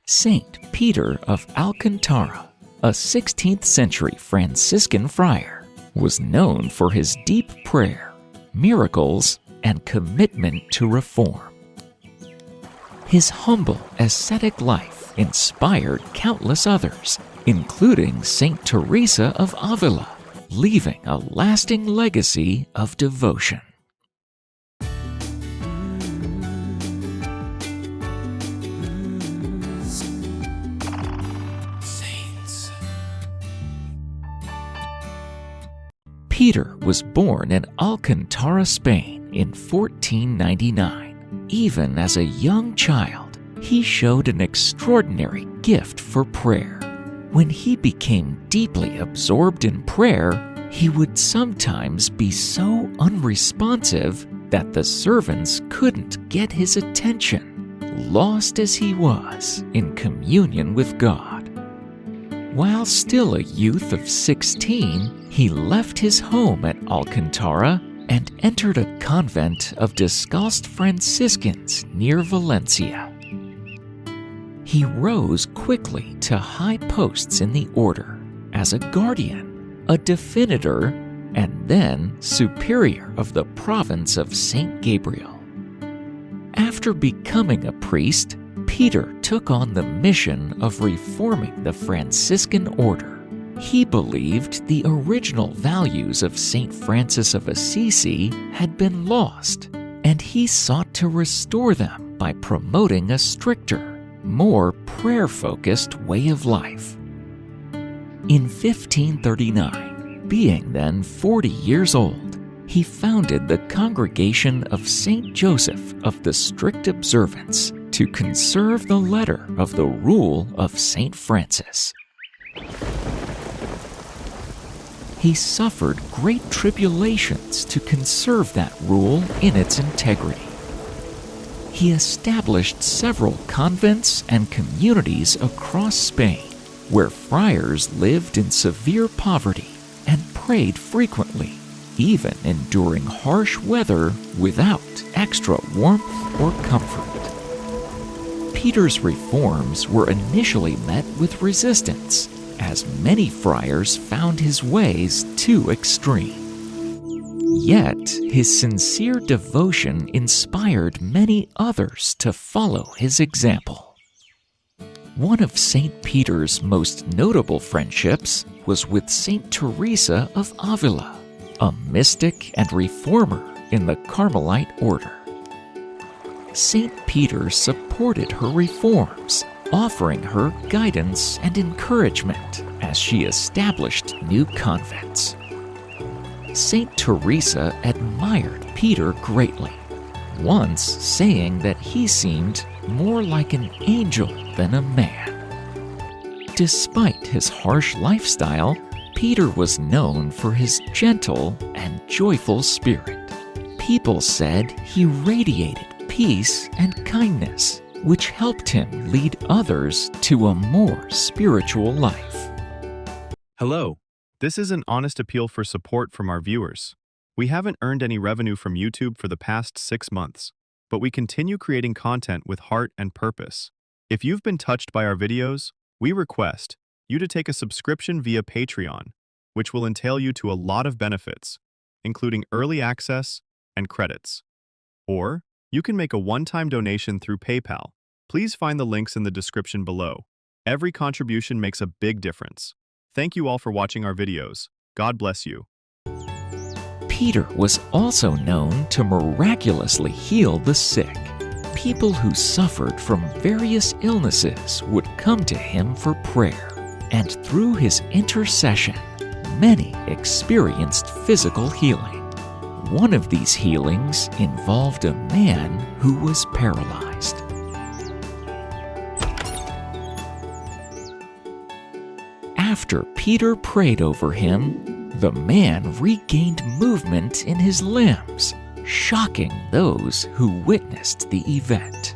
Saint Peter of Alcántara, a 16th century Franciscan friar, was known for his deep prayer, miracles, and commitment to reform. His humble ascetic life inspired countless others, including Saint Teresa of Ávila, leaving a lasting legacy of devotion. Peter was born in Alcantara, Spain in 1499. Even as a young child, he showed an extraordinary gift for prayer. When he became deeply absorbed in prayer, he would sometimes be so unresponsive that the servants couldn't get his attention, lost as he was in communion with God. While still a youth of 16, he left his home at Alcantara and entered a convent of Descalced Franciscans near Valencia. He rose quickly to high posts in the order as a guardian, a definitor, and then superior of the province of St. Gabriel. After becoming a priest, Peter took on the mission of reforming the Franciscan order. He believed the original values of Saint Francis of Assisi had been lost, and he sought to restore them by promoting a stricter, more prayer-focused way of life. In 1539, being then 40 years old, he founded the Congregation of Saint Joseph of the Strict Observance to conserve the letter of the rule of Saint Francis. He suffered great tribulations to conserve that rule in its integrity. He established several convents and communities across Spain, where friars lived in severe poverty and prayed frequently, even enduring harsh weather without extra warmth or comfort. Peter's reforms were initially met with resistance, as many friars found his ways too extreme. Yet, his sincere devotion inspired many others to follow his example. One of Saint Peter's most notable friendships was with Saint Teresa of Ávila, a mystic and reformer in the Carmelite order. Saint Peter supported her reforms, offering her guidance and encouragement as she established new convents. Saint Teresa admired Peter greatly, once saying that he seemed more like an angel than a man. Despite his harsh lifestyle, Peter was known for his gentle and joyful spirit. People said he radiated peace and kindness, which helped him lead others to a more spiritual life. Hello, this is an honest appeal for support from our viewers. We haven't earned any revenue from YouTube for the past 6 months, but we continue creating content with heart and purpose. If you've been touched by our videos, we request you to take a subscription via Patreon, which will entail you to a lot of benefits, including early access and credits. Or you can make a one-time donation through PayPal. Please find the links in the description below. Every contribution makes a big difference. Thank you all for watching our videos. God bless you. Peter was also known to miraculously heal the sick. People who suffered from various illnesses would come to him for prayer, and through his intercession, many experienced physical healing. One of these healings involved a man who was paralyzed. After Peter prayed over him, the man regained movement in his limbs, shocking those who witnessed the event.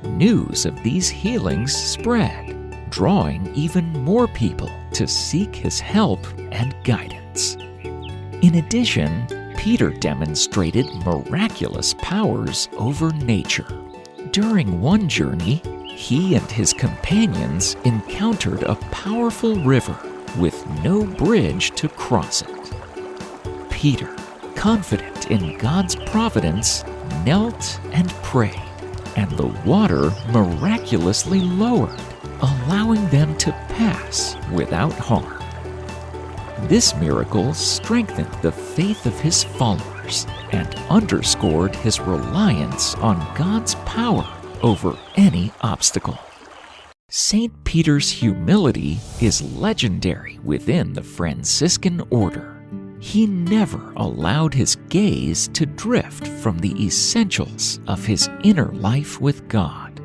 News of these healings spread, drawing even more people to seek his help and guidance. In addition, Peter demonstrated miraculous powers over nature. During one journey, he and his companions encountered a powerful river with no bridge to cross it. Peter, confident in God's providence, knelt and prayed, and the water miraculously lowered, allowing them to pass without harm. This miracle strengthened the faith of his followers and underscored his reliance on God's power over any obstacle. Saint Peter's humility is legendary within the Franciscan order. He never allowed his gaze to drift from the essentials of his inner life with God.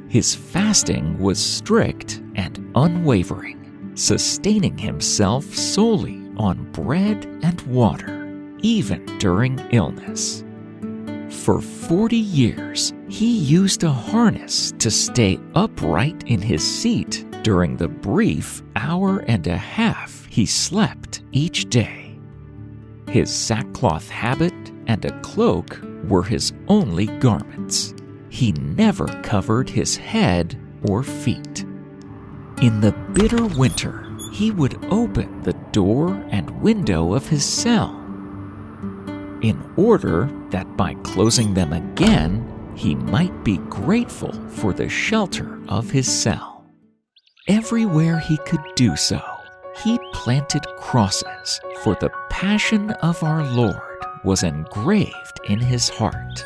His fasting was strict and unwavering, sustaining himself solely on bread and water, even during illness. For 40 years, he used a harness to stay upright in his seat during the brief hour and a half he slept each day. His sackcloth habit and a cloak were his only garments. He never covered his head or feet. In the bitter winter, he would open the door and window of his cell, in order that by closing them again, he might be grateful for the shelter of his cell. Everywhere he could do so, he planted crosses, for the passion of our Lord was engraved in his heart.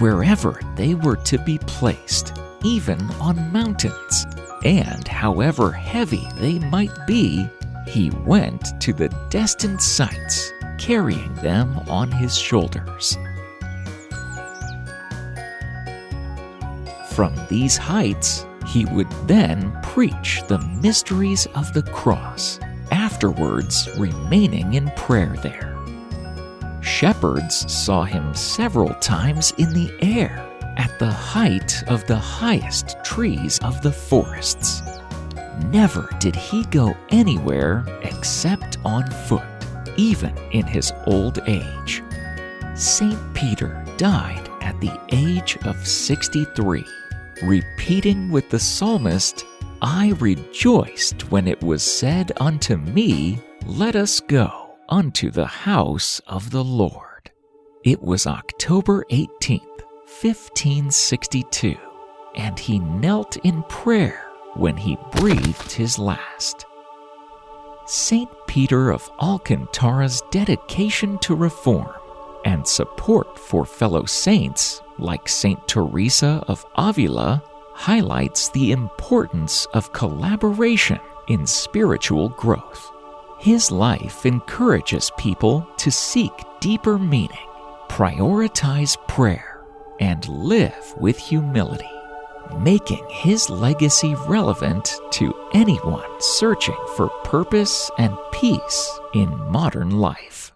Wherever they were to be placed, even on mountains, and however heavy they might be, he went to the destined sites, carrying them on his shoulders. From these heights, he would then preach the mysteries of the cross, afterwards remaining in prayer there. Shepherds saw him several times in the air, at the height of the highest trees of the forests. Never did he go anywhere except on foot, even in his old age. Saint Peter died at the age of 63, repeating with the psalmist, "I rejoiced when it was said unto me, let us go unto the house of the Lord." It was October 18th, 1562, and he knelt in prayer when he breathed his last. Saint Peter of Alcántara's dedication to reform and support for fellow saints like Saint Teresa of Ávila highlights the importance of collaboration in spiritual growth. His life encourages people to seek deeper meaning, prioritize prayer, and live with humility, making his legacy relevant to anyone searching for purpose and peace in modern life.